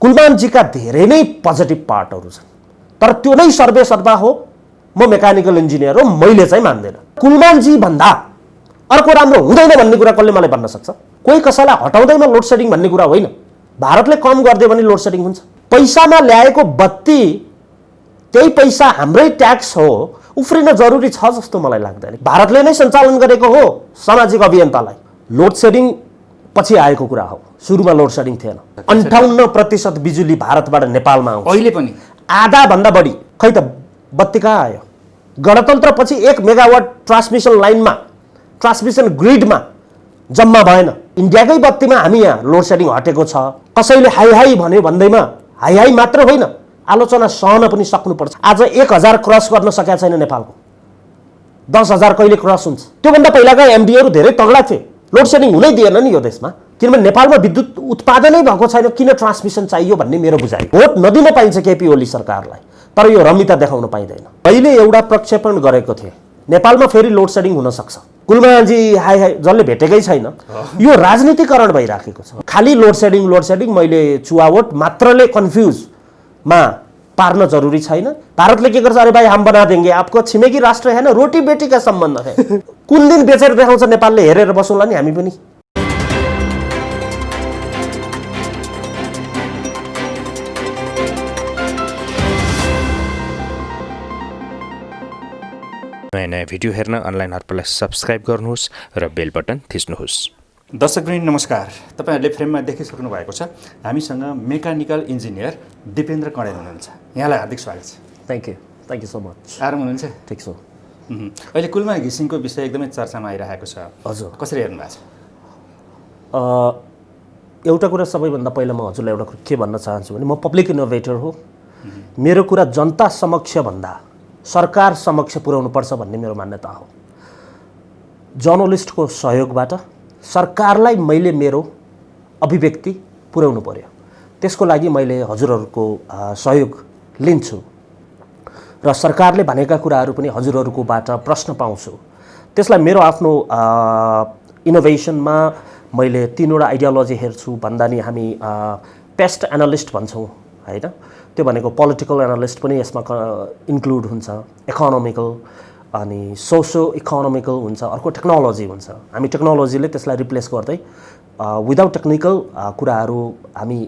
कुलमानजीका धेरै नै पोजिटिभ पार्टहरू छन्, तर त्यो नै सर्वेसर्वा हो, म मेकानिकल इन्जिनियर हो, मैले चाहिँ मान्दैन। कुलमानजी भन्दा अर्को राम्रो हुँदैन भन्ने कुरा कसले मलाई भन्न सक्छ? कोही कसैलाई हटाउँदैमा लोड सेडिङ भन्ने कुरा होइन। भारतले कम गरिदियो भने लोड सेडिङ हुन्छ। पैसामा ल्याएको बत्ती त्यही पैसा हाम्रै ट्याक्स हो, उफ्रिन जरुरी छ जस्तो मलाई लाग्दैन। भारतले नै सञ्चालन गरेको हो सामाजिक अभियन्तालाई। लोड सेडिङ पछि आएको कुरा हो, सुरुमा लोड सेडिङ थिएन। 58% बिजुली भारतबाट नेपालमा आउँछ अहिले पनि, आधा भन्दा बढी। खै त बत्ती कहाँ आयो? गणतन्त्रपछि 1 मेगावाट ट्रान्समिसन लाइनमा, ट्रान्समिसन ग्रिडमा जम्मा भएन। इन्डियाकै बत्तीमा हामी यहाँ लोड सेडिङ हटेको छ। कसैले हाई हाई भन्यो भन्दैमा हाई हाई मात्र होइन, आलोचना सहन पनि सक्नुपर्छ। आज 1000 क्रस गर्न सकेका छैन नेपालको, 10,000 कहिले क्रस हुन्छ? त्योभन्दा पहिलाका एमडीहरू धेरै तगडा थिए, लोड सेडिङ हुनै दिएन नि यो देशमा, किनभने नेपालमा विद्युत उत्पादनै भएको छैन। किन ट्रान्समिसन चाहियो भन्ने मेरो बुझाइ। भोट नदिन पाइन्छ केपी ओली सरकारलाई, तर यो रमिता देखाउन पाइँदैन। मैले एउटा प्रक्षेपण गरेको थिएँ, नेपालमा फेरि लोड सेडिङ हुन सक्छ। कुलमानजी हाई हाई जसले भेटेकै छैन, यो राजनीतिकरण भइराखेको छ। खालि लोड सेडिङ मैले चुवावट मात्रले कन्फ्युजमा पार्न जरुरी छैन। भारतले के गर्छ? अरे भाई हम बना देंगे, आपको छिमेकी राष्ट्र है ना, रोटी बेटी का सम्बन्ध है। कुन दिन बेचेर देखाउँछ नेपालले, हेरेर बसौँला नि हामी पनि। नयाँ नयाँ भिडियो हेर्न अनलाइन हर्पललाई सब्सक्राइब गर्नुहोस् र बेल बटन थिच्नुहोस्। दर्शकवृन्द नमस्कार। तपाईँहरूले फ्रेममा देखिसक्नु भएको छ, हामीसँग मेकानिकल इन्जिनियर दिपेन्द्र कँडेल हुनुहुन्छ। यहाँलाई हार्दिक स्वागत छ। Thank you so much. आराम हुनुहुन्छ? ठिक छु। अहिले कुलमान घिसिङको विषय एकदमै चर्चामा आइरहेको छ। हजुर, कसरी हेर्नु भएको छ? एउटा कुरा सबैभन्दा पहिला म हजुरलाई एउटा के भन्न चाहन्छु भने, म पब्लिक इनोभेटर हो। मेरो कुरा जनता समक्ष भन्दा सरकार समक्ष पुर्याउनुपर्छ भन्ने मेरो मान्यता हो। जर्नलिस्टको सहयोगबाट सरकारलाई मैले मेरो अभिव्यक्ति पुर्याउनु पर्यो, त्यसको लागि मैले हजुरहरूको सहयोग लिन्छु र सरकारले भनेका कुराहरू पनि हजुरहरूकोबाट प्रश्न पाउँछु। त्यसलाई मेरो आफ्नो इनोभेसनमा मैले 3वटा आइडियोलोजी हेर्छु भन्दा नि हामी पेस्ट एनालिस्ट भन्छौँ होइन, त्यो भनेको पोलिटिकल एनालिस्ट पनि यसमा इन्क्लुड हुन्छ, इकोनोमिकल अनि सोसियो इकोनोमिकल हुन्छ, अर्को टेक्नोलोजी हुन्छ। हामी टेक्नोलोजीले त्यसलाई रिप्लेस गर्दै विदाउट टेक्निकल कुराहरू हामी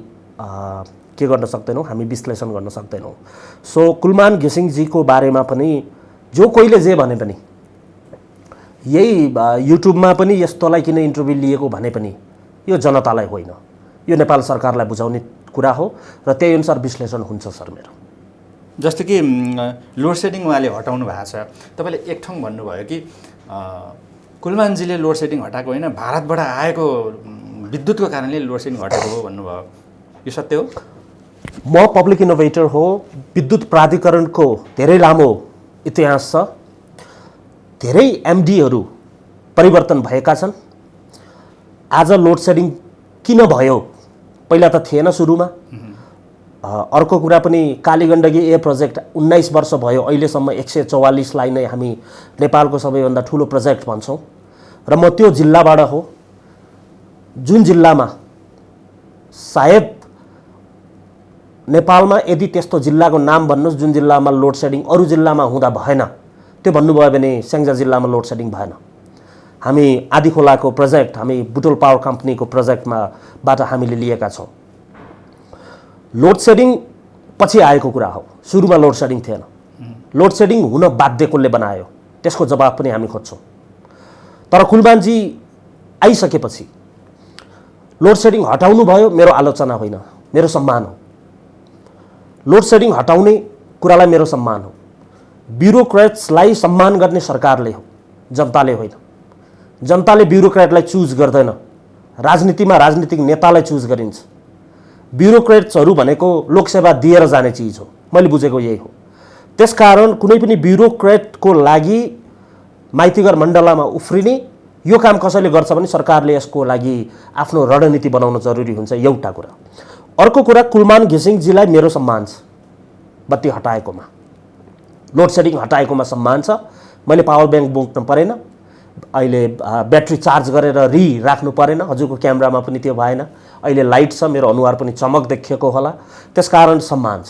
के गर्न सक्दैनौँ, हामी विश्लेषण गर्न सक्दैनौँ। सो कुलमान घिसिङजीको बारेमा पनि जो कोहीले जे भने पनि, यही युट्युबमा पनि यस्तोलाई किन इन्टरभ्यू लिएको भने पनि यो जनतालाई होइन, यो नेपाल सरकारलाई बुझाउने कुरा हो र त्यही अनुसार विश्लेषण हुन्छ सर मेरो। जस्तो कि लोड सेडिङ उहाँले हटाउनु भएको छ, तपाईँले एक ठाउँ भन्नुभयो कि कुलमानजीले लोड सेडिङ हटाएको होइन, भारतबाट आएको विद्युतको कारणले लोड सेडिङ हटाएको हो भन्नुभयो, यो सत्य हो? म पब्लिक इनोभेटर हो। विद्युत प्राधिकरणको धेरै लामो इतिहास छ, धेरै एमडीहरू परिवर्तन भएका छन्। आज लोड सेडिङ किन भयो? पहिला त थिएन सुरुमा। अर्को कुरा पनि, कालीगण्डकी ए प्रोजेक्ट 19 वर्ष भयो, अहिलेसम्म 144लाई नै हामी नेपालको सबैभन्दा ठुलो प्रोजेक्ट भन्छौँ र म त्यो जिल्लाबाट हो, जुन जिल्लामा सायद नेपालमा यदि त्यस्तो जिल्लाको नाम भन्नुहोस् जुन जिल्लामा लोड सेडिङ अरू जिल्लामा हुँदा भएन, त्यो भन्नुभयो भने स्याङ्जा जिल्लामा लोड सेडिङ भएन। हामी आधी खोलाको प्रोजेक्ट, हामी बुटोल पावर कम्पनीको प्रोजेक्टबाट हामीले लिएका छौँ। लोड सेडिङ पछि आएको कुरा हो, सुरुमा लोड सेडिङ थिएन। लोड सेडिङ हुन बाध्य कसले बनायो, त्यसको जवाब पनि हामी खोज्छौँ। तर कुलमानजी आइसकेपछि लोड सेडिङ हटाउनु भयो, मेरो आलोचना होइन, मेरो सम्मान हो। लोड सेडिङ हटाउने कुरालाई मेरो सम्मान हो। ब्युरोक्रेट्सलाई सम्मान गर्ने सरकारले हो, जनताले होइन। जनताले ब्युरोक्रेटलाई चुज गर्दैन, राजनीतिमा राजनीतिक नेतालाई चुज गरिन्छ। ब्युरोक्रेट्सहरू भनेको लोकसेवा दिएर जाने चिज हो, मैले बुझेको यही हो। त्यसकारण कुनै पनि ब्युरोक्रेटको लागि माइतीघर मण्डलामा उफ्रिने यो काम कसैले गर्छ भने सरकारले यसको लागि आफ्नो रणनीति बनाउन जरुरी हुन्छ, एउटा कुरा। अर्को कुरा, कुलमान घिसिङजीलाई मेरो सम्मान छ। बत्ती हटाएकोमा, लोड सेडिङ हटाएकोमा सम्मान छ। मैले पावर ब्याङ्क बोक्नु परेन, अहिले ब्याट्री चार्ज गरेर राख्नु परेन, हजुरको क्यामेरामा पनि त्यो भएन। अहिले लाइट छ, मेरो अनुहार पनि चमक देखिएको होला, त्यसकारण सम्मान छ।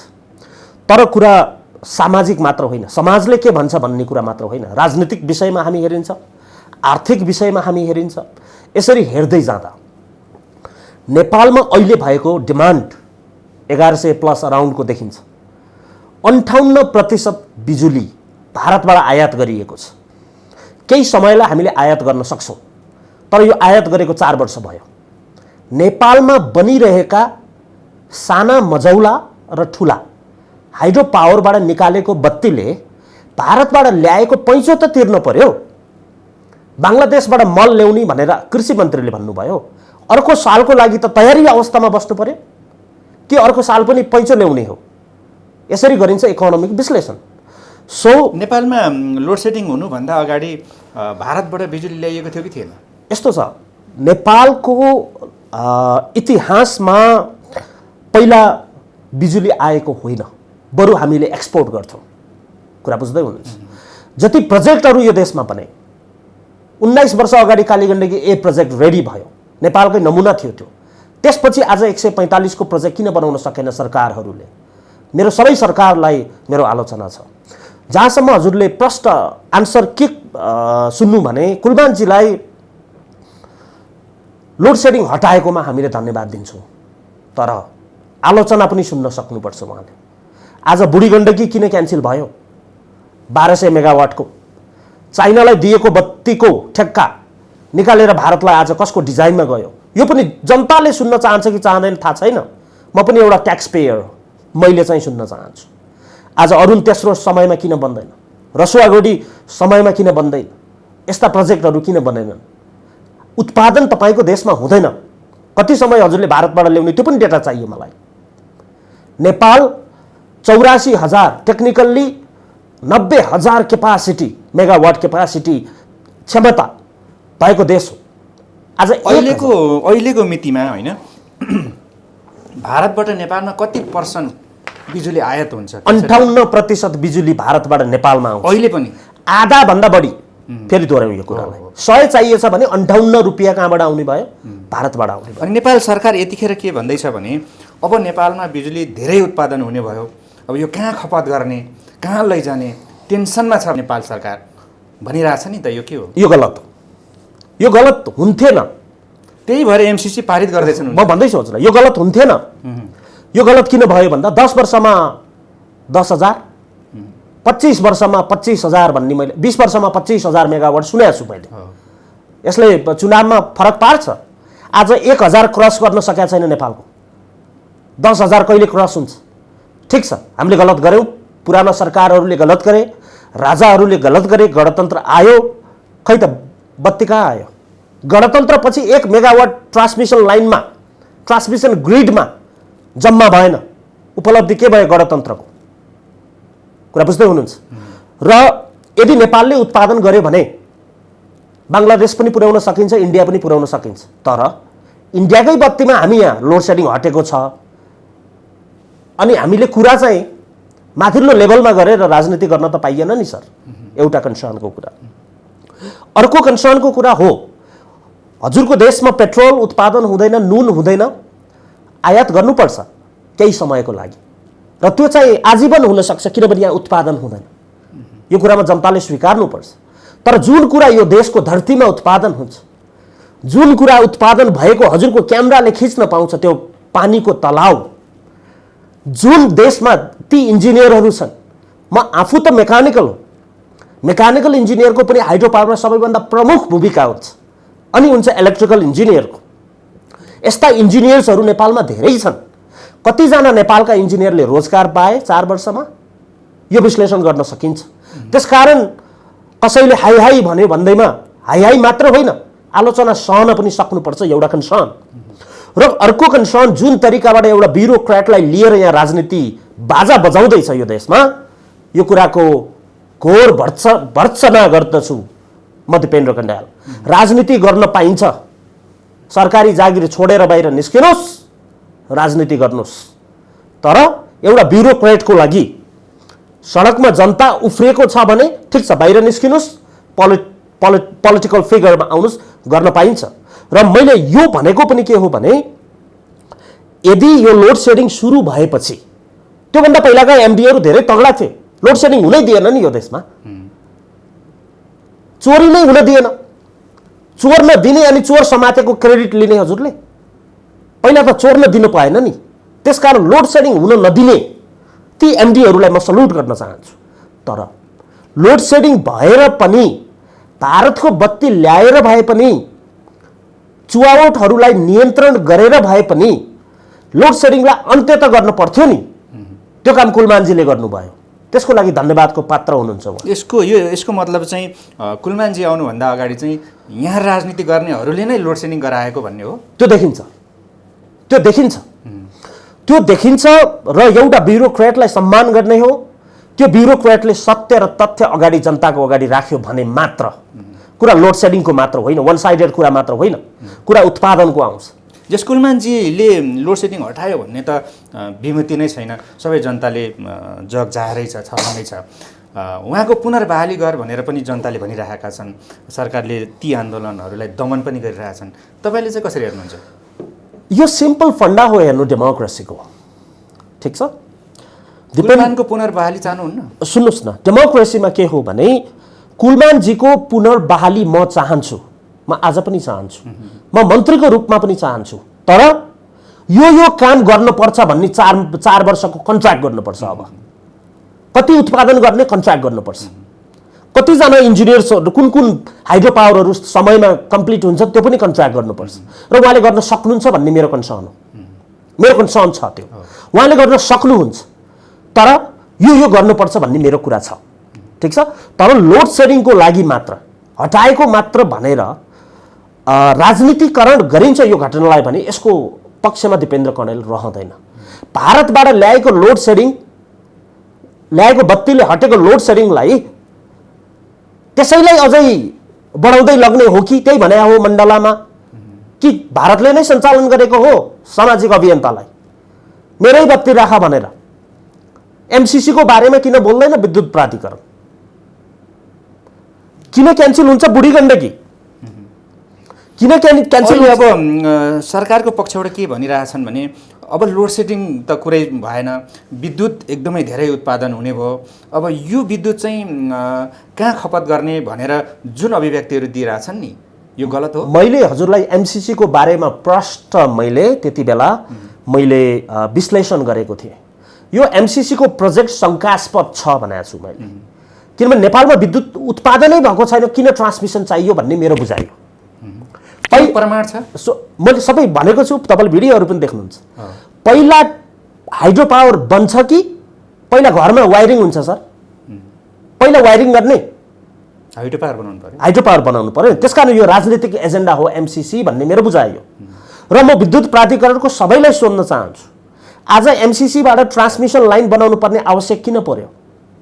तर कुरा सामाजिक मात्र होइन, समाजले के भन्छ भन्ने कुरा मात्र होइन, राजनीतिक विषयमा हामी हेरिन्छ, आर्थिक विषयमा हामी हेरिन्छ। यसरी हेर्दै जाँदा नेपालमा अहिले भएको डिमान्ड 1100+ अराउन्डको देखिन्छ। 58% बिजुली भारतबाट आयात गरिएको छ। केही समयलाई हामीले आयात गर्न सक्छौँ, तर यो आयात गरेको 4 वर्ष भयो। नेपालमा बनिरहेका साना मझौला र ठुला हाइड्रो पावरबाट निकालेको बत्तीले भारतबाट ल्याएको पैँचो त तिर्न पर्यो। बाङ्लादेशबाट मल ल्याउने भनेर कृषि मन्त्रीले भन्नुभयो, अर्को सालको लागि त तयारी अवस्थामा बस्नु पर्यो कि अर्को साल पनि पैँचो ल्याउने हो? यसरी गरिन्छ इकोनोमिक विश्लेषण। सो नेपालमा लोड सेडिङ हुनुभन्दा अगाडि भारतबाट बिजुली ल्याइएको थियो कि थिएन? यस्तो छ, नेपालको इतिहासमा पहिला बिजुली आएको होइन, बरु हामीले एक्सपोर्ट गर्थ्यौँ। कुरा बुझ्दै हुनुहुन्छ? जति प्रोजेक्टहरू यो देशमा बने, 19 वर्ष अगाडि कालीगण्डकी ए प्रोजेक्ट रेडी भयो, नेपालकै नमुना थियो त्यो। त्यसपछि आज 145 को प्रोजेक्ट किन बनाउन सकेन सरकारहरूले? मेरो सबै सरकारलाई मेरो आलोचना छ। जहाँसम्म हजुरले प्रश्न आन्सर के सुन्नु भने, कुलमानजीलाई लोड सेडिङ हटाएकोमा हामीले धन्यवाद दिन्छौँ, तर आलोचना पनि सुन्न सक्नुपर्छ उहाँले। आज बुढी गण्डकी किन क्यान्सल भयो? 1200 मेगावाटको चाइनालाई दिएको बत्तीको ठेक्का निकालेर भारतलाई आज कसको डिजाइनमा गयो? यो पनि जनताले सुन्न चाहन्छ कि चाहँदैन थाहा छैन। म पनि एउटा ट्याक्स पेयर, मैले चाहिँ सुन्न चाहन्छु। आज अरुण तेस्रो समयमा किन बन्दैन? रसुवागढी समयमा किन बन्दैन? यस्ता प्रोजेक्टहरू किन बन्दैनन्? उत्पादन तपाईँको देशमा हुँदैन। कति समय हजुरले भारतबाट ल्याउने त्यो पनि डेटा चाहियो मलाई। Nepal 84,000 technically 90,000 capacity megawatt capacity क्षमता भएको देश हो। आज अहिलेको मितिमा होइन, भारतबाट नेपालमा कति % बिजुली आयात हुन्छ? 58% बिजुली भारतबाट नेपालमा आउँछ। अहिले पनि आधा भन्दा बढी। फेरि दोहोऱ्याउँ यो कुरालाई, 100 चाहिएछ भने 58 रुपियाँ कहाँबाट आउने भयो? भारतबाट आउने भयो। अनि नेपाल सरकार यतिखेर के भन्दैछ भने, अब नेपालमा बिजुली धेरै उत्पादन हुने भयो, अब यो कहाँ खपत गर्ने, कहाँ लैजाने टेन्सनमा छ नेपाल सरकार भनिरहेछ नि त। यो के हो? यो गलत हो, यो गलत हुन्थेन। त्यही भएर एमसीसी पारित गर्दैछन्। म भन्दैछु हजुरलाई, यो गलत हुन्थेन। यो गलत किन भयो भन्दा 10 वर्षमा 10,000, 25 वर्षमा 25,000 भन्ने मैले 20 वर्षमा 25,000 मेगावाट सुनेको छु मैले। यसले चुनावमा फरक पार्छ? आज 1,000 क्रस गर्न सकेका छैन नेपालको। 10,000 कहिले क्रस हुन्छ? ठिक छ, हामीले गलत गऱ्यौँ, पुराना सरकारहरूले गलत गरे, राजाहरूले गलत गरे, गणतन्त्र आयो, खै त बत्ती कहाँ आयो? गणतन्त्र पछि 1 मेगावाट ट्रान्समिसन लाइनमा, ट्रान्समिसन ग्रिडमा जम्मा भएन। उपलब्धि के भयो गणतन्त्रको? कुरा बुझ्दै हुनुहुन्छ? र यदि नेपालले उत्पादन गर्यो भने बाङ्लादेश पनि पुर्याउन सकिन्छ, इन्डिया पनि पुर्याउन सकिन्छ। तर इन्डियाकै बत्तीमा हामी यहाँ लोड सेडिङ हटेको छ, अनि हामीले कुरा चाहिँ माथिल्लो लेभलमा गरेर राजनीति गर्न त पाइएन नि सर। एउटा कन्सर्नको कुरा। अर्को कन्सर्नको कुरा हो, हजुरको देशमा पेट्रोल उत्पादन हुँदैन, नुन हुँदैन, आयात गर्नुपर्छ केही समयको लागि, र त्यो चाहिँ आजीवन हुन सक्छ किनभने यहाँ उत्पादन हुँदैन। यो कुरामा जनताले स्वीकार्नुपर्छ। तर जुन कुरा यो देशको धरतीमा उत्पादन हुन्छ, जुन कुरा उत्पादन भएको हजुरको क्यामेराले खिच्न पाउँछ, त्यो पानीको तलाउ, जुन देशमा ती इन्जिनियरहरू छन्, म आफू त मेकानिकल हो, मेकानिकल इन्जिनियरको पनि हाइड्रो पावरमा सबैभन्दा प्रमुख भूमिका हुन्छ, अनि हुन्छ इलेक्ट्रिकल इन्जिनियरको। यस्ता इन्जिनियर्सहरू नेपालमा धेरै छन्। कतिजना नेपालका इन्जिनियरले रोजगार पाए 4 वर्षमा? यो विश्लेषण गर्न सकिन्छ। त्यसकारण कसैले हाई हाई भन्यो भन्दैमा हाई हाई मात्र होइन, आलोचना सहन पनि सक्नुपर्छ, एउटा कन्सर्न। र अर्को कन्सर्न, जुन तरिकाबाट एउटा ब्युरोक्र्याटलाई लिएर यहाँ राजनीति बाजा बजाउँदैछ यो देशमा, यो कुराको घोर भर्त्सना गर्दछु म दिपेन्द्र कण्डाल। राजनीति गर्न पाइन्छ, सरकारी जागिर छोडेर बाहिर निस्किनुहोस्, राजनीति गर्नुहोस्, तर एउटा ब्युरोक्रेटको लागि सडकमा जनता उफ्रिएको छ भने ठिक छ, बाहिर निस्किनुहोस्, पोलिटिकल फिगरमा आउनुहोस्, गर्न पाइन्छ। र मैले यो भनेको पनि के हो भने, यदि यो लोड सेडिङ सुरु भएपछि त्योभन्दा पहिलाका एमडीहरू धेरै तगडा थिए, लोड सेडिङ हुनै दिएन नि यो देशमा, चोरी नै हुन दिएन, चोर नदिने अनि चोर समातेको क्रेडिट लिने हजुरले, पहिला त चोर नदिनु पाएन नि। त्यसकारण लोड सेडिङ हुन नदिने ती एमडीहरूलाई म सल्युट गर्न चाहन्छु। तर लोड सेडिङ भएर पनि, भारतको बत्ती ल्याएर भए पनि, चुहावटहरूलाई नियन्त्रण गरेर भए पनि लोड सेडिङलाई अन्त्य त गर्न पर्थ्यो नि। त्यो काम कुलमानजीले गर्नुभयो, त्यसको लागि धन्यवादको पात्र हुनुहुन्छ उहाँ। यसको मतलब चाहिँ कुलमानजी आउनुभन्दा अगाडि चाहिँ यहाँ राजनीति गर्नेहरूले नै लोड सेडिङ गराएको भन्ने हो? त्यो देखिन्छ, त्यो देखिन्छ, त्यो देखिन्छ। र एउटा ब्युरोक्रेटलाई सम्मान गर्ने हो, त्यो ब्युरोक्रेटले सत्य र तथ्य अगाडि जनताको अगाडि राख्यो भने मात्र। कुरा लोड सेडिङको मात्र होइन, वान साइडेड कुरा मात्र होइन, कुरा उत्पादनको आउँछ। जस कुलमानजीले लोड सेडिङ हटायो भन्ने त विमति नै छैन, सबै जनताले जग जाहेरै छ, छँदै छ। उहाँको पुनर्बहाली गर भनेर पनि जनताले भनिरहेका छन्, सरकारले ती आन्दोलनहरूलाई दमन पनि गरिरहेछन्। तपाईँले चाहिँ कसरी हेर्नुहुन्छ? यो सिम्पल फन्डा हो हेर्नु डेमोक्रेसीको, ठिक छ? कुलमानको पुनर्बहाली चाहनुहुन्न? सुन्नुहोस् न, डेमोक्रेसीमा के हो भने कुलमानजीको पुनर्बहाली म चाहन्छु, म आज पनि चाहन्छु, म मन्त्रीको रूपमा पनि चाहन्छु। तर यो काम गर्नुपर्छ भन्ने 4 वर्षको कन्ट्र्याक्ट गर्नुपर्छ। अब कति उत्पादन गर्ने कन्ट्र्याक्ट गर्नुपर्छ, कतिजना इन्जिनियर्सहरू, कुन हाइड्रो पावरहरू समयमा कम्प्लिट हुन्छ त्यो पनि कन्ट्र्याक्ट गर्नुपर्छ। र उहाँले गर्न सक्नुहुन्छ भन्ने मेरो कन्सर्न हो, मेरो कन्सर्न छ त्यो। उहाँले गर्न सक्नुहुन्छ, तर यो गर्नुपर्छ भन्ने मेरो कुरा छ, ठिक छ? तर लोड सेडिङको लागि मात्र हटाएको मात्र भनेर राजनीतिकरण गरिन्छ यो घटनालाई भने यसको पक्षमा दिपेन्द्र कणेल रहँदैन। भारतबाट ल्याएको लोड सेडिङ, ल्याएको बत्तीले हटेको लोड सेडिङलाई त्यसैलाई अझै बढाउँदै लग्ने हो कि त्यही भने हो मण्डलामा, कि भारतले नै सञ्चालन गरेको हो सामाजिक अभियन्तालाई मेरै बत्ती राख भनेर? एमसीसी को बारेमा किन बोल्दैन विद्युत प्राधिकरण? किन क्यान्सल हुन्छ बुढी गण्डकी? किन क्यान्सल? अब सरकारको पक्षबाट के भनिरहेछन् भने अब लोड सेडिङ त कुरै भएन, विद्युत एकदमै धेरै उत्पादन हुने भयो, अब यो विद्युत चाहिँ कहाँ खपत गर्ने भनेर जुन अभिव्यक्तिहरू दिइरहेछन् नि, यो गलत हो? मैले हजुरलाई एमसीसी को बारेमा प्रष्ट मैले त्यति बेला मैले विश्लेषण गरेको थिएँ। यो एमसीसी को प्रोजेक्ट शङ्कास्पद छ भनेको छु मैले, किनभने नेपालमा विद्युत उत्पादनै भएको छैन, किन ट्रान्समिसन चाहियो भन्ने मेरो बुझाइ हो। प्रमाण छ, मैले सबै भनेको छु, तपाईँले भिडियोहरू पनि देख्नुहुन्छ। पहिला हाइड्रो पावर बन्छ कि पहिला घरमा वायरिङ हुन्छ सर? पहिला वायरिङ गर्ने, हाइड्रो पावर बनाउनु पर्यो, हाइड्रो पावर बनाउनु पर्यो। त्यसकारण यो राजनीतिक एजेन्डा हो एमसीसी भन्ने मेरो बुझाइ हो। र म विद्युत प्राधिकरणको सबैलाई सोध्न चाहन्छु, आज एमसीसीबाट ट्रान्समिसन लाइन बनाउनु पर्ने आवश्यक किन पर्यो?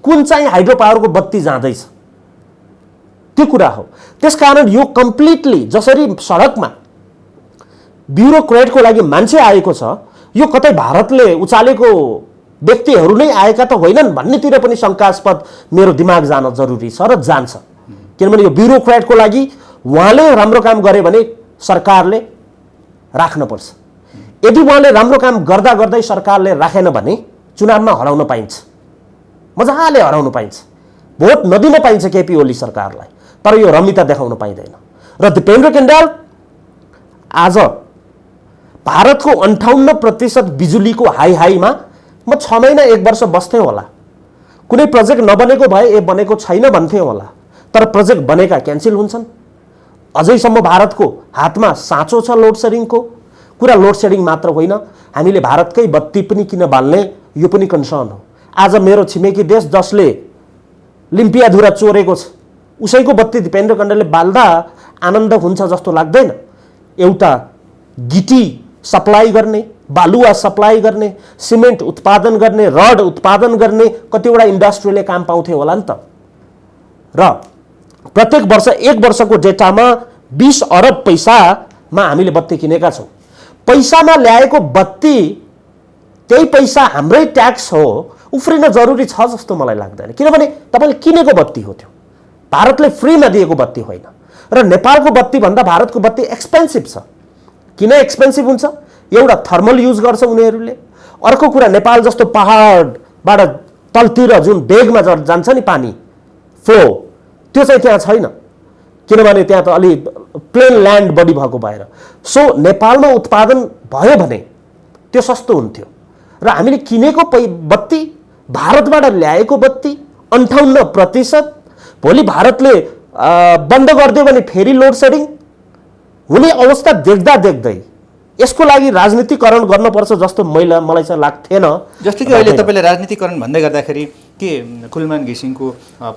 कुन चाहिँ हाइड्रो पावरको बत्ती जाँदैछ त्यो कुरा हो। त्यसकारण यो कम्प्लिटली जसरी सडकमा ब्युरोक्रेटको लागि मान्छे आएको छ, यो कतै भारतले उचालेको व्यक्तिहरू नै आएका त होइनन् भन्नेतिर पनि शङ्कास्पद मेरो दिमाग जान जरुरी छ र जान्छ। किनभने यो ब्युरोक्रेटको लागि उहाँले राम्रो काम गरे भने सरकारले राख्नुपर्छ। यदि उहाँले राम्रो काम गर्दा गर्दै सरकारले राखेन भने चुनावमा हराउन पाइन्छ, मजाले हराउन पाइन्छ, भोट नदिन पाइन्छ केपी ओली सरकारलाई, तर यो रमिता देखाउन पाइँदैन। र दिपेन्द्र कण्डेल आज भारतको 58% बिजुलीको हाईमा म 6 महिना 1 वर्ष बस्थेँ होला, कुनै प्रोजेक्ट नबनेको भए बनेको छैन भन्थे होला, तर प्रोजेक्ट बनेका क्यान्सल हुन्छन्। अझैसम्म भारतको हातमा साँचो छ लोड सेडिङको कुरा। लोड सेडिङ मात्र होइन, हामीले भारतकै बत्ती पनि किन बाल्ने यो पनि कन्सर्न हो। आज मेरो छिमेकी देश जसले लिम्पियाधुरा चोरेको छ, उसैको बत्ती दिपेन्द्र कण्डेलले बाल्दा आनन्द हुन्छ जस्तो लाग्दैन। एउटा गिटी सप्लाई गर्ने, बालुवा सप्लाई गर्ने, सिमेन्ट उत्पादन गर्ने, रड उत्पादन गर्ने कतिवटा इन्डस्ट्रीले काम पाउँथे होला नि त। र प्रत्येक वर्ष 1 वर्षको डेटामा 20 अरब पैसामा हामीले बत्ती किनेका छौँ। पैसामा ल्याएको बत्ती त्यही पैसा हाम्रै ट्याक्स हो, उफ्रिन जरुरी छ जस्तो मलाई लाग्दैन। किनभने तपाईँले किनेको बत्ती हो, त्यो भारतले फ्रीमा दिएको बत्ती होइन। र नेपालको बत्ती भन्दा भारतको बत्ती एक्सपेन्सिभ छ। किन एक्सपेन्सिभ हुन्छ? एउटा थर्मल युज गर्छ उनीहरूले, अर्को कुरा नेपाल जस्तो पहाडबाट तलतिर जुन बेगमा जान्छ नि पानी फ्लो, त्यो चाहिँ त्यहाँ छैन, किनभने त्यहाँ त अलि प्लेन ल्यान्ड बढी भएको भएर। सो नेपालमा उत्पादन भयो भने त्यो सस्तो हुन्थ्यो र हामीले किनेको बत्ती, भारतबाट ल्याएको बत्ती 58%, भोलि भारतले बन्द गरिदियो भने फेरि लोड सेडिङ हुने अवस्था देख्दा देख्दै यसको लागि राजनीतिकरण गर्नुपर्छ जस्तो मलाई चाहिँ लाग्थेन। जस्तै कि अहिले तपाईँले राजनीतिकरण भन्दै गर्दाखेरि के कुलमान घिसिङको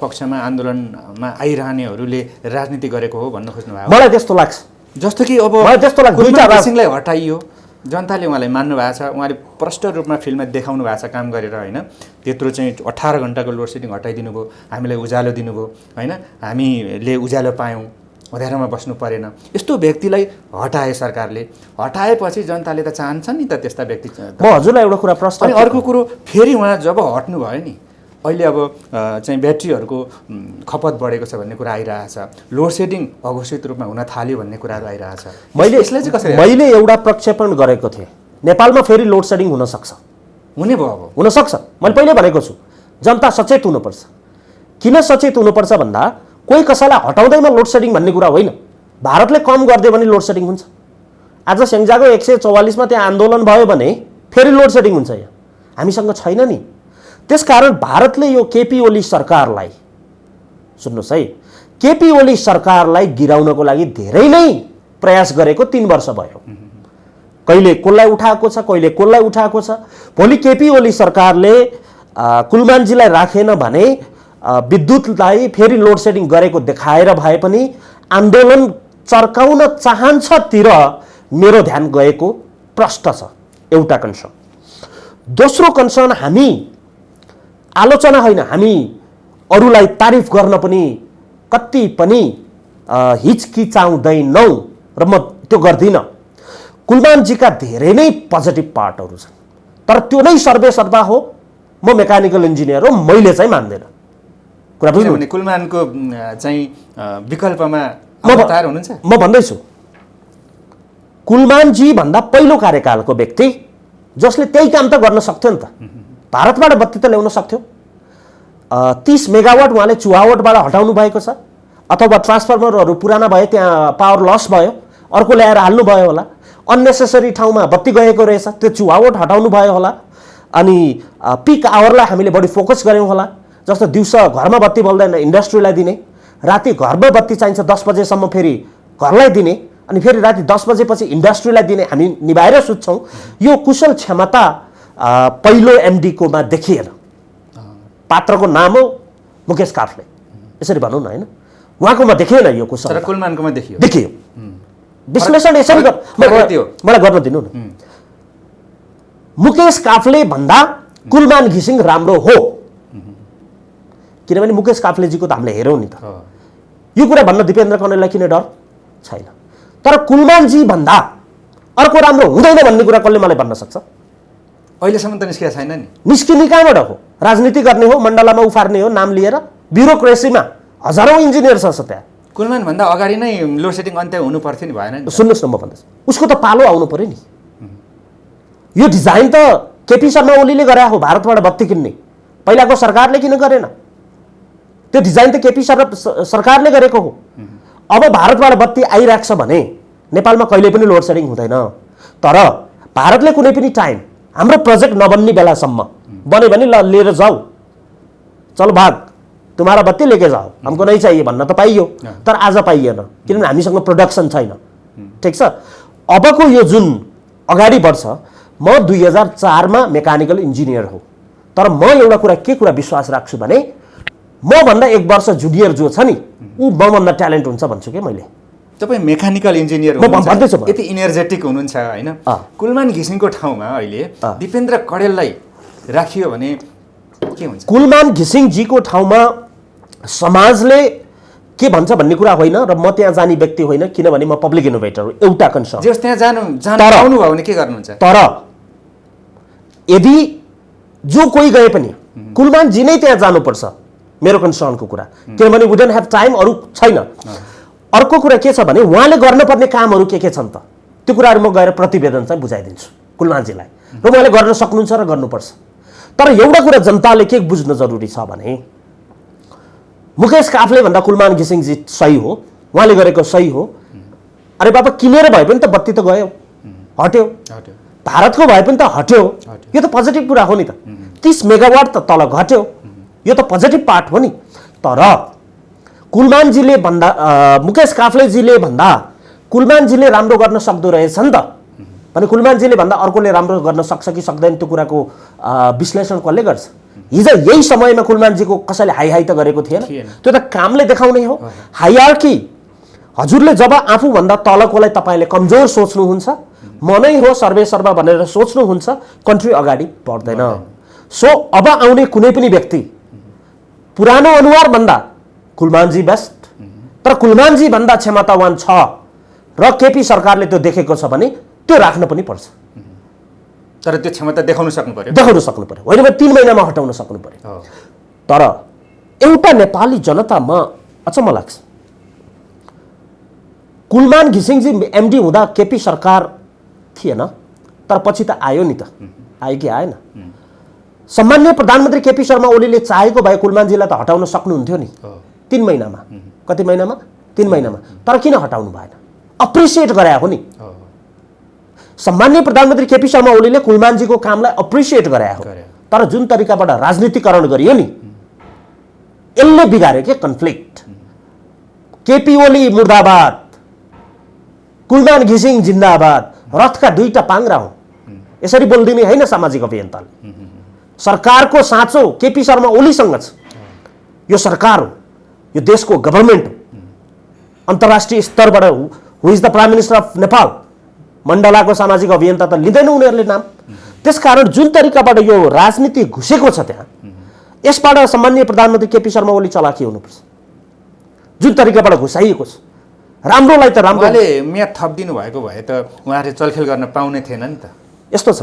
पक्षमा आन्दोलनमा आइरहनेहरूले राजनीति गरेको हो भन्न खोज्नु भयो? मलाई त्यस्तो लाग्छ। जस्तो कि अब कुलमान घिसिङलाई हटाइयो, जनताले उहाँलाई मान्नु भएको छ, उहाँले प्रष्ट रूपमा फिल्ममा देखाउनु भएको छ काम गरेर होइन, त्यत्रो चाहिँ 18 घन्टाको लोड सेडिङ हटाइदिनु भयो, हामीलाई उज्यालो दिनुभयो होइन, हामीले उज्यालो पायौँ, अँध्यारोमा बस्नु परेन। यस्तो व्यक्तिलाई हटाए सरकारले, हटाएपछि जनताले त चाहन्छ नि त त्यस्ता व्यक्ति। म हजुरलाई एउटा कुरा प्रश्न, अनि अर्को कुरो फेरि उहाँ जब हट्नु भयो नि, अहिले अब चाहिँ ब्याट्रीहरूको खपत बढेको छ भन्ने कुरा आइरहेछ, लोड सेडिङ अघोषित रूपमा हुन थाल्यो भन्ने कुराहरू आइरहेछ। यसलाई चाहिँ कसरी? मैले एउटा प्रक्षेपण गरेको थिएँ, नेपालमा फेरि लोड सेडिङ हुनसक्छ, हुने भयो, अब हुनसक्छ। मैले पहिले भनेको छु जनता सचेत हुनुपर्छ। किन सचेत हुनुपर्छ भन्दा कोही कसैलाई हटाउँदैमा लोड सेडिङ भन्ने कुरा होइन, भारतले कम गरिदियो भने लोड सेडिङ हुन्छ। आज स्याङ्जाको 144 मा त्यहाँ आन्दोलन भयो भने फेरि लोड सेडिङ हुन्छ, यहाँ हामीसँग छैन नि। त्यसकारण भारतले यो केपी ओली सरकारलाई, सुन्नुहोस् है, केपी ओली सरकारलाई गिराउनको लागि धेरै नै प्रयास गरेको 3 वर्ष भयो। कहिले कसलाई उठाएको छ, कहिले कसलाई उठाएको छ। भोलि केपी ओली सरकारले कुलमानजीलाई राखेन भने विद्युतलाई फेरि लोड सेडिङ गरेको देखाएर भए पनि आन्दोलन चर्काउन चाहन्छतिर मेरो ध्यान गएको प्रष्ट छ, एउटा कन्सर्न। दोस्रो कन्सर्न, हामी आलोचना होइन, हामी अरूलाई तारिफ गर्न पनि कति पनि हिचकिचाउँदैनौँ र म त्यो गर्दिनँ। कुलमानजीका धेरै नै पोजिटिभ पार्टहरू छन्, तर त्यो नै सर्वेसर्वा हो। म मेकानिकल इन्जिनियर हो, मैले चाहिँ मान्दैन। कुरा बुझ्नु? कुलमानको चाहिँ विकल्पमा अवतार हुनुहुन्छ। म भन्दैछु कुलमानजी भन्दा पहिलो कार्यकालको व्यक्ति जसले त्यही काम त गर्न सक्थ्यो नि त, भारतबाट बत्ती त ल्याउन सक्थ्यो। 30 मेगावाट उहाँले चुहावटबाट हटाउनु भएको छ, अथवा ट्रान्सफर्मरहरू पुराना भए त्यहाँ पावर लस भयो, अर्को ल्याएर हाल्नु भयो होला, अननेसेसरी ठाउँमा बत्ती गएको रहेछ, त्यो चुहावट हटाउनु भयो होला। अनि पिक आवरलाई हामीले बढी फोकस गऱ्यौँ होला, जस्तो दिउँसो घरमा बत्ती बल्दैन इन्डस्ट्रीलाई दिने, राति घरमा बत्ती चाहिन्छ 10 बजेसम्म फेरि घरलाई दिने, अनि फेरि राति 10 बजेपछि इन्डस्ट्रीलाई दिने, हामी निभाएर सुत्छौँ। यो कुशल क्षमता पहिलो एमडीकोमा देखिएन। पात्रको नाम हो मुकेश काफ्ले, यसरी भनौँ न होइन, उहाँकोमा देखिएन यो कुशल, तर कुलमानकोमा देखियो। विश्लेषण यसरी मलाई गर्न दिनु न। मुकेश काफ्ले भन्दा कुलमान घिसिङ राम्रो हो, किनभने मुकेश काफ्लेजीको त हामीले हेरौँ नि त। यो कुरा भन्न दिपेन्द्र कणेललाई किन डर छैन, तर कुलमानजी भन्दा अर्को राम्रो हुँदैन भन्ने कुरा कसले मलाई भन्न सक्छ? अहिलेसम्म त निस्किया छैन नि। निस्किने कहाँबाट हो? राजनीति गर्ने हो, मण्डलामा उफार्ने हो नाम लिएर, ब्युरोक्रेसीमा हजारौँ इन्जिनियर छ त्यहाँ। कुलमान भन्दा अगाडि नै लोड सेडिङ अन्त्य हुनु पर्थ्यो नि, भएन नि? सुन्नुहोस् न, म भन्दैछु उसको त पालो आउनु पर्यो नि। यो डिजाइन त केपी शर्मा ओलीले गरे हो, भारतबाट बत्ती किन्ने, पहिलाको सरकारले किन गरेन? त्यो डिजाइन त केपी सरकारले गरेको हो। अब भारतबाट बत्ती आइरहेको छ भने नेपालमा कहिले पनि लोड सेडिङ हुँदैन। तर भारतले कुनै पनि टाइम हाम्रो प्रोजेक्ट नबन्ने बेलासम्म बन्यो भने ल लिएर जाऊ, चलो भाग, तुम्हारा बत्ती लेके जाओ, हमको नहीं चाहिए भन्न त पाइयो, तर आज पाइएन, किनभने हामीसँग प्रोडक्सन छैन। ठिक छ, अबको यो जुन अगाडि बढ्छ, म 2004 मा मेकानिकल इन्जिनियर हो, तर म एउटा कुरा विश्वास राख्छु भने म भन्दा 1 वर्ष जुनियर जो छ नि ऊ मभन्दा ट्यालेन्ट हुन्छ भन्छु के मैले। तपाईँ मेकानिकल इन्जिनियर भन्दैछु, यति इनर्जेटिक हुनुहुन्छ होइन, कुलमान घिसिङको ठाउँमा अहिले दिपेन्द्र कणेललाई राखियो भने के हुन्छ? कुलमान घिसिङजीको ठाउँमा समाजले के भन्छ भन्ने कुरा होइन र म त्यहाँ जाने व्यक्ति होइन, किनभने म पब्लिक इनोभेटर हो। एउटा कन्सर्न, जस त्यहाँ आउनु भयो भने के गर्नुहुन्छ? तर यदि जो कोही गए पनि कुलमानजी नै त्यहाँ जानुपर्छ, मेरो कन्सर्नको कुरा, किनभने वी डोन्ट ह्याभ टाइम, अरू छैन। अर्को कुरा के छ भने उहाँले गर्नुपर्ने कामहरू के छन् त? त्यो कुराहरू म गएर प्रतिवेदन चाहिँ बुझाइदिन्छु कुलमानजीलाई र उहाँले गर्न सक्नुहुन्छ र गर्नुपर्छ। तर एउटा कुरा जनताले के बुझ्न जरुरी छ भने मुकेश काफ्ले भन्दा कुलमान घिसिङजी सही हो, उहाँले गरेको सही हो। अरे बाबा किनेर भए पनि त बत्ती त गयो, हट्यो, भारतको भए पनि त हट्यो, यो त पोजिटिभ कुरा हो नि त। 30 मेगावाट त तल घट्यो, यो त पोजिटिभ पार्ट हो नि। तर कुलमानजीले भन्दा मुकेश काफ्लेजीले भन्दा कुलमानजीले राम्रो गर्न सक्दो रहेछ नि त भने कुलमानजीले भन्दा अर्कोले राम्रो गर्न सक्छ कि सक्दैन त्यो कुराको विश्लेषण कसले गर्छ? हिजो यही समयमा कुलमानजीको कसैले हाई हाई त गरेको थिएन, त्यो त कामले देखाउने हो। हायरार्की हजुरले जब आफूभन्दा तलकोलाई तपाईँले कमजोर सोच्नुहुन्छ, म नै हो सर्वे सर्वा भनेर सोच्नुहुन्छ, कन्ट्री अगाडि बढ्दैन। सो अब आउने कुनै पनि व्यक्ति पुरानो अनुहार भन्दा कुलमानजी बेस्ट, तर कुलमानजी भन्दा क्षमतावान छ र केपी सरकारले त्यो देखेको छ भने त्यो राख्न पनि पर्छ। तर त्यो क्षमता देखाउन सक्नु पर्यो, होइन भने 3 महिनामा हटाउन सक्नु पर्यो। तर एउटा नेपाली जनतामा अचम्म लाग्छ, कुलमान घिसिङजी एमडी हुँदा केपी सरकार थिएन, तर पछि त आयो नि त, आयो कि आएन? सम्माननीय प्रधानमन्त्री केपी शर्मा ओलीले चाहेको भए कुलमानजीलाई त हटाउन सक्नुहुन्थ्यो नि 3 महिनामा। कति महिनामा? 3 महिनामा। तर किन हटाउनु भएन? अप्रिसिएट गरे हो नि। सम्माननीय प्रधानमन्त्री केपी शर्मा ओलीले कुलमानजीको कामलाई अप्रिसिएट गरे हो, तर जुन तरिकाबाट राजनीतिकरण गरियो नि यसले बिगार्यो के कन्फ्लिक्ट। केपी ओली मुर्दाबाद, कुलमान घिसिङ जिन्दाबाद, रथका दुईटा पाङ्ग्रा हो। यसरी बोलिदिने होइन सामाजिक अभियन्ताले। सरकारको साँचो केपी शर्मा ओलीसँग छ। यो सरकार हो, यो देशको गभर्मेन्ट हो। अन्तर्राष्ट्रिय स्तरबाट who is the prime minister of Nepal मण्डलाको सामाजिक अभियन्ता त लिँदैन उनीहरूले नाम। त्यसकारण जुन तरिकाबाट यो राजनीति घुसेको छ त्यहाँ, यसबाट सम्माननीय प्रधानमन्त्री केपी शर्मा ओली चलाखी हुनुपर्छ। जुन तरिकाबाट घुसाइएको छ, राम्रोलाई त राम्रो उहाँले म्याद थपिदिनु भएको भए त उहाँले चलखेल गर्न पाउने थिएन नि त। यस्तो छ,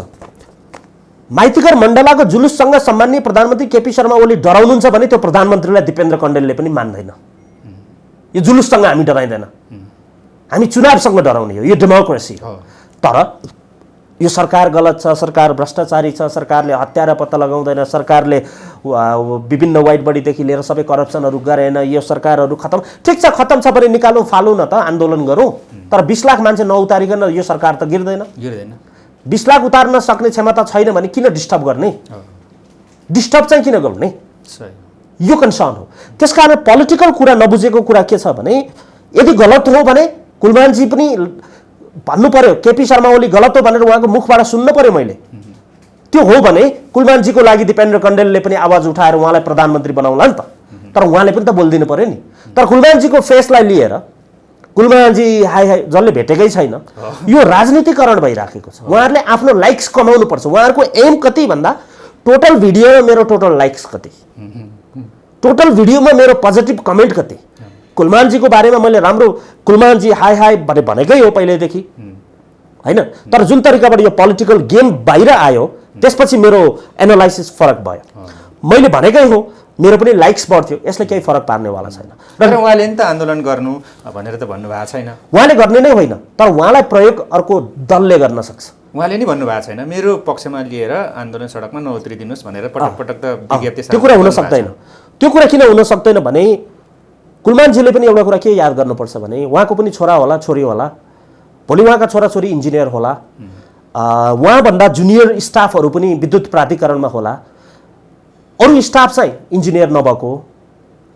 माइतीघर मण्डलाको जुलुससँग सम्माननीय प्रधानमन्त्री केपी शर्मा ओली डराउनुहुन्छ भने त्यो प्रधानमन्त्रीलाई दिपेन्द्र कण्डेलले पनि मान्दैन। यो जुलुससँग हामी डराइँदैन, हामी चुनावसँग डराउने हो, यो डेमोक्रेसी हो। तर यो सरकार गलत छ, सरकार भ्रष्टाचारी छ, सरकारले हत्यारा पत्ता लगाउँदैन, सरकारले विभिन्न वाइट बडीदेखि लिएर सबै करप्सनहरू गरेन, यो सरकारहरू खतम। ठिक छ, खतम छ भने निकालौँ, फालौँ न त, आन्दोलन गरौँ। तर 20 लाख मान्छे नउतारिकन यो सरकार त गिर्दैन। 20 लाख उतार्न सक्ने क्षमता छैन भने किन डिस्टर्ब गर्ने? डिस्टर्ब चाहिँ किन गर्ने? यो कन्सर्न हो। त्यसकारण पोलिटिकल कुरा नबुझेको कुरा के छ भने यदि गलत हो भने कुलमानजी पनि भन्नु पर्यो, केपी शर्मा ओली गलत हो भनेर उहाँको मुखबाट सुन्न पर्यो मैले। त्यो हो भने कुलमानजीको लागि दिपेन्द्र कण्डेलले पनि आवाज उठाएर उहाँलाई प्रधानमन्त्री बनाउला नि त। तर उहाँले पनि त बोलिदिनु पर्यो नि। तर कुलमानजीको फेसलाई लिएर कुलमानजी हाई हाई जसले भेटेकै छैन, यो राजनीतिकरण भइराखेको छ। उहाँहरूले आफ्नो लाइक्स कमाउनु पर्छ। उहाँहरूको एम कति भन्दा टोटल भिडियोमा मेरो टोटल लाइक्स कति, टोटल भिडियोमा मेरो पोजिटिभ कमेन्ट कति। कुलमानजीको बारेमा मैले राम्रो कुलमानजी हाई हाई भनेकै हो पहिल्यैदेखि, होइन? तर जुन तरिकाबाट यो पोलिटिकल गेम बाहिर आयो त्यसपछि मेरो एनालाइसिस फरक भयो। मैले भनेकै हो, मेरो पनि लाइक्स बढ्थ्यो, यसले केही फरक पार्नेवाला छैन। र उहाँले नि त आन्दोलन गर्नु भनेर त भन्नुभएको छैन। उहाँले गर्ने नै होइन, तर उहाँलाई प्रयोग अर्को दलले गर्न सक्छ। उहाँले नि भन्नुभएको छैन मेरो पक्षमा लिएर आन्दोलन सडकमा नउत्रिदिनुहोस् भनेर पटक पटक त विज्ञप्ति। त्यो कुरा हुन सक्दैन। त्यो कुरा किन हुन सक्दैन भने कुलमानजीले पनि एउटा कुरा के याद गर्नुपर्छ भने उहाँको पनि छोरा होला, छोरी होला, भोलि उहाँका छोराछोरी इन्जिनियर होला, उहाँभन्दा जुनियर स्टाफहरू पनि विद्युत प्राधिकरणमा होला, अरू स्टाफ चाहिँ इन्जिनियर नभएको,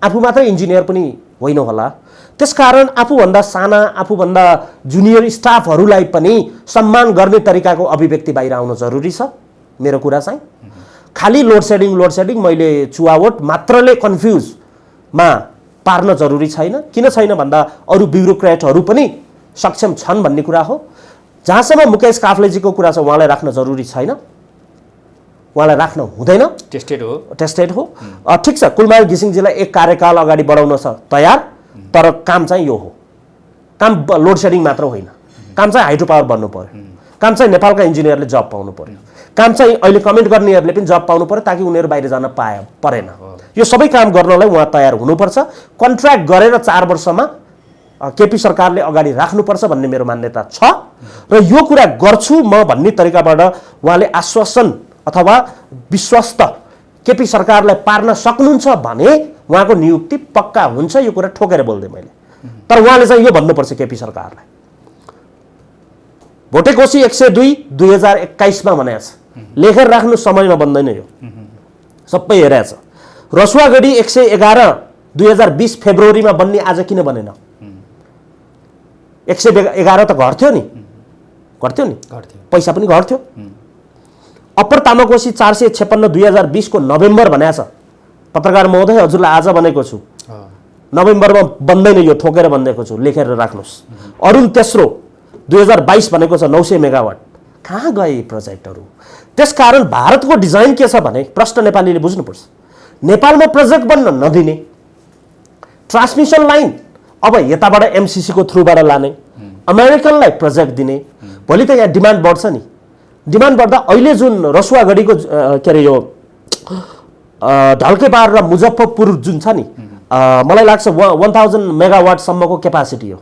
आफू मात्रै इन्जिनियर पनि होइन होला। त्यसकारण आफूभन्दा साना, आफूभन्दा जुनियर स्टाफहरूलाई पनि सम्मान गर्ने तरिकाको अभिव्यक्ति बाहिर आउन जरुरी छ। मेरो कुरा चाहिँ खालि लोड सेडिङ मैले चुहावट मात्रले कन्फ्युजमा पार्न जरुरी छैन। किन छैन भन्दा अरू ब्युरोक्रेटहरू पनि सक्षम छन् भन्ने कुरा हो। जहाँसम्म मुकेश काफ्लेजीको कुरा छ उहाँलाई राख्न जरुरी छैन, उहाँलाई राख्न हुँदैन, टेस्टेड हो। ठिक छ, कुलमान घिसिङजीलाई 1 कार्यकाल अगाडि बढाउन छ तयार, तर काम चाहिँ यो हो। काम लोड सेडिङ मात्र होइन, काम चाहिँ हाइड्रो पावर बन्नु पर्यो, काम चाहिँ नेपालका इन्जिनियरले जब पाउनु पर्यो, काम चाहिँ अहिले कमेन्ट गर्नेहरूले पनि जब पाउनु पर्यो ताकि उनीहरू बाहिर जान परेन। यो सबै काम गर्नलाई उहाँ तयार हुनुपर्छ। कन्ट्र्याक्ट गरेर 4 वर्षमा केपी सरकारले अगाडि राख्नुपर्छ भन्ने मेरो मान्यता छ। र यो कुरा गर्छु म भन्ने तरिकाबाट उहाँले आश्वासन अथवा विश्वस्त केपी सरकारलाई पार्न सक्नुहुन्छ भने उहाँको नियुक्ति पक्का हुन्छ, यो कुरा ठोकेर बोल्दै मैले। तर उहाँले चाहिँ यो भन्नुपर्छ केपी सरकारलाई, भोटेकोशी 102 2021 मा भनेको छ, लेखेर राख्नु, समयमा बन्दैन यो, सबै हेरेको छ। रसुवागढी 111 2020 फेब्रुअरीमा बन्ने आज किन बनेन? 111 त घट्थ्यो नि, पैसा पनि घट्थ्यो। अप्पर तामाकोशी 456 2020 को नोभेम्बर भनेको छ। पत्रकार महोदय हजुरलाई आज भनेको छु, नोभेम्बरमा बन्दैन यो, ठोकेर भनिदिएको छु, लेखेर राख्नुहोस्। अरुण तेस्रो 2022 भनेको छ 900 मेगावाट। कहाँ गए यी प्रोजेक्टहरू? त्यसकारण भारतको डिजाइन के छ भने प्रश्न नेपालीले बुझ्नुपर्छ। नेपालमा प्रोजेक्ट बन्न नदिने, ट्रान्समिसन लाइन अब यताबाट एमसीसी को थ्रुबाट लाने, अमेरिकनलाई प्रोजेक्ट दिने, भोलि त यहाँ डिमान्ड बढ्छ नि। डिमान्ड बढ्दा अहिले जुन रसुवागढीको के अरे यो ढल्केपार र मुजफ्फरपुर जुन छ नि, मलाई लाग्छ 1000 मेगावाटसम्मको क्यापासिटी हो।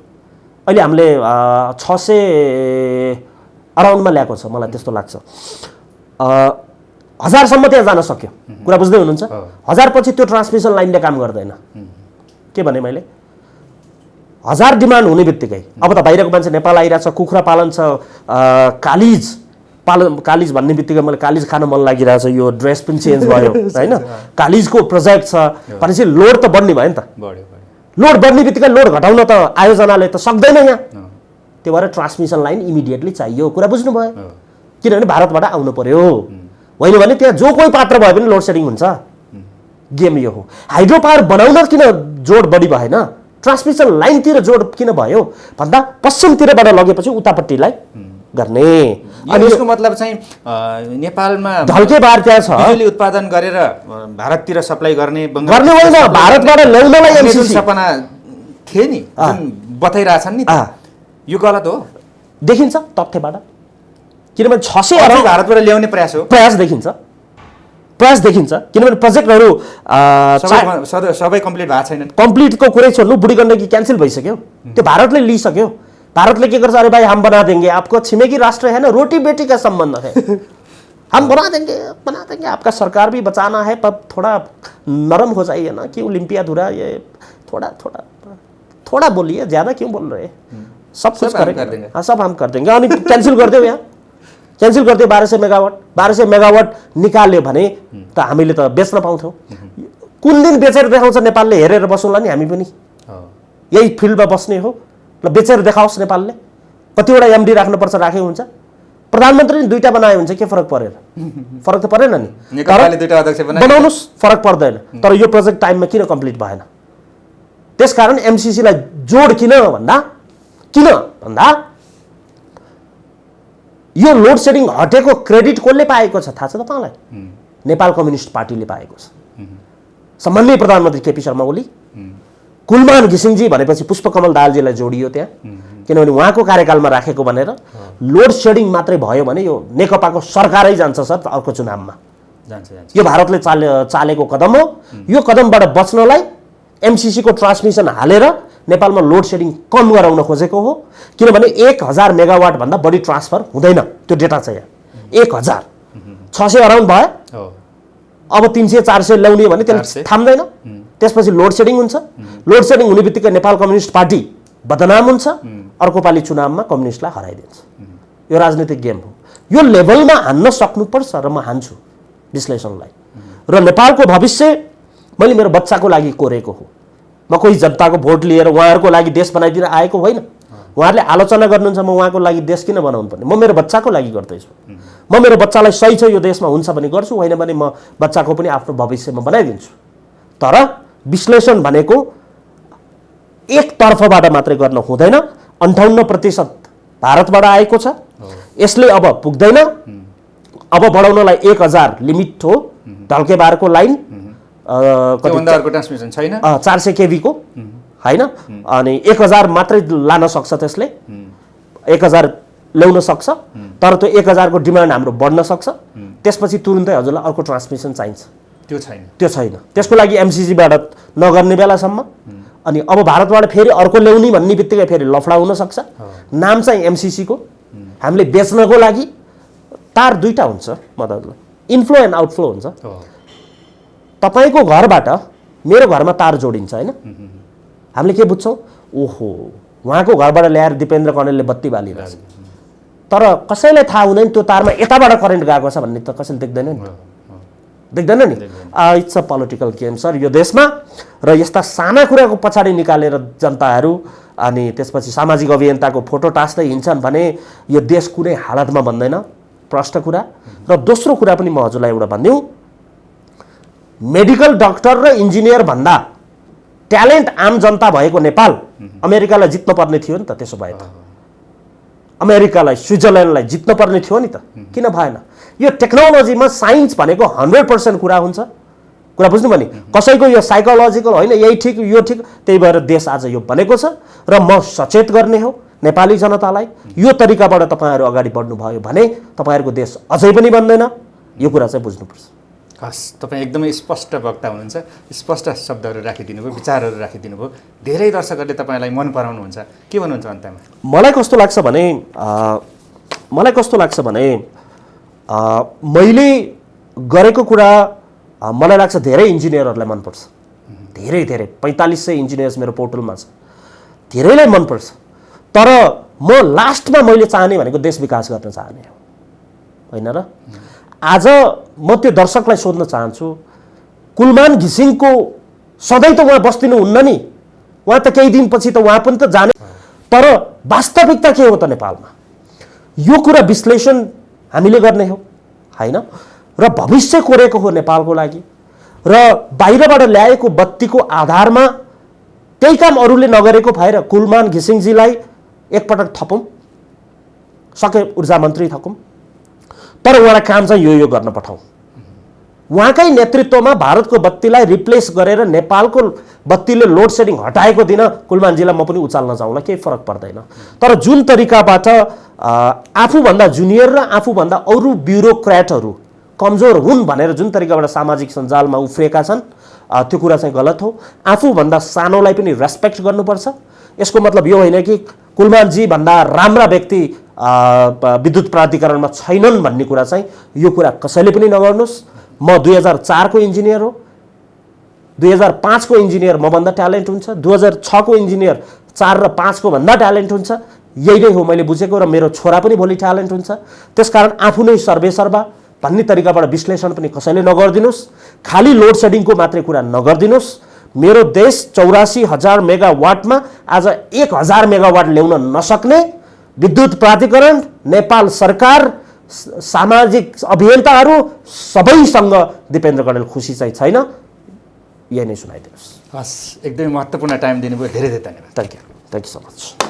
अहिले हामीले 600 अराउन्डमा ल्याएको छ, मलाई त्यस्तो लाग्छ। 1000सम्म त्यहाँ जान सक्यो, कुरा बुझ्दै हुनुहुन्छ? 1000 पछि त्यो ट्रान्समिसन लाइनले काम गर्दैन। के भने मैले 1000 डिमान्ड हुने बित्तिकै अब त बाहिरको मान्छे नेपाल आइरहेछ, कुखुरा पालन छ, कालिज भन्ने बित्तिकै मलाई कालिज खान मन लागिरहेछ, यो ड्रेस पनि चेन्ज भयो हैन, कालिजको प्रोजेक्ट छ भनेपछि लोड त बढ्ने भयो नि त। लोड बढ्ने बित्तिकै लोड घटाउन त आयोजनाले त सक्दैन यहाँ, त्यो भएर ट्रान्समिसन लाइन इमिडिएटली चाहियो, कुरा बुझ्नुभयो? किनभने भारतबाट आउनु पर्यो, होइन भने त्यहाँ जो कोही पात्र भयो भने लोड सेडिङ हुन्छ। गेम यो हो। हाइड्रो पावर बनाउन किन जोड बढी भएन, ट्रान्समिसन लाइनतिर जोड किन भयो भन्दा पश्चिमतिरबाट लगेपछि उतापट्टिलाई गर्ने। अनि यसको मतलब चाहिँ नेपालमा ढल्केबार त्यहाँ छ, बिजुली उत्पादन गरेर भारततिर सप्लाई गर्ने होइन, भारतबाट ल्याउनलाई एमसीसी सपना थिए नि, जुन बताइरहेछन् नि, यो गलत हो देखिन्छ तथ्यबाट। किनभने 600 अरब भारतबाट ल्याउने प्रयास हो, प्रयास देखिन्छ। किनभने प्रोजेक्टहरू सबै कम्प्लिट भएको छैन। कम्प्लिटको कुरै छोड्नु, बुढी गण्डकी क्यान्सल भइसक्यो, त्यो भारतले लिइसक्यो। भारतले के गर्छ, अरे भाई हम बना देंगे, आपको छिमेकी राष्ट्र है ना, रोटी बेटी का संबंध है, हम बना देंगे, आपका सरकार भी बचाना है, पर थोड़ा नरम हो जाइए ना, क्यों लिम्पिया धुरा, ये थोड़ा बोलिए, ज्यादा क्यों बोल रहे हैं, सब कुछ करेंगे, हाँ सब हम कर देंगे। अनि क्यान्सल गरिदियो, यहाँ क्यान्सल गरिदियो। 1200 मेगावाट निकाल्यो भने त हामीले त बेच्न पाउँथ्यौँ। कुन दिन बेचेर देखाउँछ नेपालले, हेरेर बसौँला नि हामी पनि, यही फिल्डमा बस्ने हो ल, बेचेर देखाओस् नेपालले। कतिवटा एमडी राख्नुपर्छ, राखे हुन्छ। प्रधानमन्त्री नि 2टा बनाए हुन्छ, के फरक परेर? फरक त परेन नि, बनाउनुहोस्, फरक पर्दैन। तर यो प्रोजेक्ट टाइममा किन कम्प्लिट भएन? त्यसकारण एमसीसीलाई जोड किन भन्दा यो लोड सेडिङ हटेको क्रेडिट कसले पाएको छ थाहा छ तपाईँलाई? नेपाल कम्युनिस्ट पार्टीले पाएको छ। सम्माननीय प्रधानमन्त्री केपी शर्मा ओली, कुलमान घिसिङजी भनेपछि पुष्पकमल दाहालजीलाई जोडियो त्यहाँ, किनभने उहाँको कार्यकालमा राखेको भनेर। लोड सेडिङ मात्रै भयो भने यो नेकपाको सरकारै जान्छ सर अर्को चुनावमा, यो भारतले चालेको कदम हो। यो कदमबाट बच्नलाई एमसीसी को ट्रान्समिसन हालेर नेपालमा लोड सेडिङ कम गराउन खोजेको हो। किनभने 1000 मेगावाट भन्दा बढी ट्रान्सफर हुँदैन, त्यो डेटा छ यहाँ। 1000 600 अराउन्ड भयो, अब 300-400 ल्याउने भने त्यसले थाम्दैन, त्यसपछि लोड सेडिङ हुन्छ। लोड सेडिङ हुने बित्तिकै नेपाल कम्युनिस्ट पार्टी बदनाम हुन्छ, अर्को पालि चुनावमा कम्युनिस्टलाई हराइदिन्छ। यो राजनीतिक गेम हो, यो लेभलमा हान्न सक्नुपर्छ र म हान्छु विश्लेषणलाई। र नेपालको भविष्य मैले मेरो बच्चाको लागि कोरेको हो। म कोही जनताको भोट लिएर उहाँहरूको लागि देश बनाइदिन आएको होइन। उहाँहरूले आलोचना गर्नुहुन्छ म उहाँको लागि देश किन बनाउनु पर्ने, म मेरो बच्चाको लागि गर्दैछु। म मेरो बच्चालाई सही छ यो देशमा हुन्छ भने गर्छु, होइन भने म बच्चाको पनि आफ्नो भविष्य म बनाइदिन्छु। तर विश्लेषण भनेको एक तर्फबाट मात्रै गर्न हुँदैन। 58% भारतबाट आएको छ, यसले अब पुग्दैन। अब बढाउनलाई 1000 लिमिट हो। ढल्केबारको लाइन ट्रान्समिसन छैन, 400 केभी को हैन, अनि 1000 मात्रै लान सक्छ, त्यसले 1000 ल्याउन सक्छ। तर त्यो 1000 को डिमान्ड हाम्रो बढ्न सक्छ। त्यसपछि तुरुन्तै हजुरलाई अर्को ट्रान्समिसन चाहिन्छ, त्यो छैन। त्यसको लागि एमसीसीबाट नगर्ने बेलासम्म अनि अब भारतबाट फेरि अर्को ल्याउने भन्ने बित्तिकै फेरि लफडा हुन सक्छ। नाम चाहिँ एमसीसी को, हामीले बेच्नको लागि तार दुईटा हुन्छ मदनलाई, इनफ्लो एन्ड आउटफ्लो हुन्छ। तपाईँको घरबाट मेरो घरमा तार जोडिन्छ होइन, हामीले के बुझ्छौँ, ओहो उहाँको घरबाट ल्याएर दिपेन्द्र कणेलले बत्ती बालिरहेछ, तर कसैलाई थाहा हुँदैन त्यो तारमा यताबाट करेन्ट गएको छ भन्ने त कसैले देख्दैन नि, देख्दैन नि। It's a political game sir यो देशमा, र यस्ता साना कुराको पछाडि निकालेर जनताहरू अनि त्यसपछि सामाजिक अभियन्ताको फोटो टाँच्दै हिँड्छन् भने यो देश कुनै हालतमा बन्दैन, प्रष्ट कुरा। र दोस्रो कुरा पनि म हजुरलाई एउटा भनिदिउँ, मेडिकल डक्टर र इन्जिनियर भन्दा ट्यालेन्ट आम जनता भएको नेपाल अमेरिकालाई जित्न पर्ने थियो नि त। त्यसो भए त अमेरिकालाई स्विजरल्यान्डलाई जित्न पर्ने थियो नि त, किन भएन? यो टेक्नोलोजीमा साइन्स भनेको 100% कुरा हुन्छ, कुरा बुझ्नु भने कसैको यो साइकोलोजिकल होइन यही ठिक यो ठिक, त्यही भएर देश आज यो बनेको छ। र म सचेत गर्ने हो नेपाली जनतालाई, यो तरिकाबाट तपाईँहरू अगाडि बढ्नुभयो भने तपाईँहरूको देश अझै पनि बन्दैन, यो कुरा चाहिँ बुझ्नुपर्छ। हस्, तपाईँ एकदमै स्पष्ट वक्ता हुनुहुन्छ, स्पष्ट शब्दहरू राखिदिनु भयो, विचारहरू राखिदिनु भयो, धेरै दर्शकहरूले तपाईँलाई मन पराउनुहुन्छ। के भन्नुहुन्छ अन्त्यमा? मलाई कस्तो लाग्छ भने मैले गरेको कुरा मलाई लाग्छ धेरै इन्जिनियरहरूलाई मनपर्छ, धेरै 4500 इन्जिनियर्स मेरो पोर्टलमा छ, धेरैलाई मनपर्छ। तर म लास्टमा मैले चाहने भनेको देश विकास गर्न चाहने हो होइन र। आज म त्यो दर्शकलाई सोध्न चाहन्छु, कुलमान घिसिङको सधैँ त उहाँ बस्दिनु हुन्न नि, उहाँ त केही दिनपछि त उहाँ पनि त जाने, तर वास्तविकता के हो त नेपालमा, यो कुरा विश्लेषण हामीले गर्ने हो होइन, र भविष्य कोरेको हो नेपालको लागि। र बाहिरबाट ल्याएको बत्तीको आधारमा त्यही काम अरूले नगरेको भएर कुलमान घिसिङजीलाई एकपटक थपौँ, सके ऊर्जा मन्त्री थपौँ, तर उहाँलाई काम चाहिँ यो गर्न पठाउँ। उहाँकै नेतृत्वमा भारतको बत्तीलाई रिप्लेस गरेर नेपालको बत्तीले लोड सेडिङ हटाएको दिन कुलमानजीलाई म पनि उचाल्न जाउँला, केही फरक पर्दैन। तर जुन तरिकाबाट आफूभन्दा जुनियर र आफूभन्दा अरू ब्युरोक्र्याटहरू कमजोर हुन् भनेर जुन तरिकाबाट सामाजिक सञ्जालमा उफ्रिएका छन्, त्यो कुरा चाहिँ गलत हो। आफूभन्दा सानोलाई पनि रेस्पेक्ट गर्नुपर्छ। यसको मतलब यो होइन कि कुलमानजी भन्दा राम्रा व्यक्ति विद्युत प्राधिकरणमा छैनन् भन्ने कुरा चाहिँ, यो कुरा कसैले पनि नगर्नुहोस्। म 2004 को इन्जिनियर हो, 2005 को इन्जिनियर मभन्दा ट्यालेन्ट हुन्छ, 2006 को इन्जिनियर 4 र 5 को भन्दा ट्यालेन्ट हुन्छ, यही नै हो मैले बुझेको। र मेरो छोरा पनि भोलि ट्यालेन्ट हुन्छ। त्यसकारण आफू नै सर्वेसर्वा भन्ने तरिकाबाट विश्लेषण पनि कसैले नगरिदिनुहोस्, खालि लोड सेडिङको मात्रै कुरा नगरिदिनुहोस्। मेरो देश 84,000 मेगावाटमा आज 1,000 मेगावाट ल्याउन नसक्ने विद्युत प्राधिकरण, नेपाल सरकार, सामाजिक अभियन्ताहरू सबैसँग दिपेन्द्र कणेल खुसी चाहिँ छैन, यही नै सुनाइदिनुहोस्। हस्, एकदमै महत्त्वपूर्ण टाइम दिनुभयो, धेरै धेरै धन्यवाद। Thank you so much.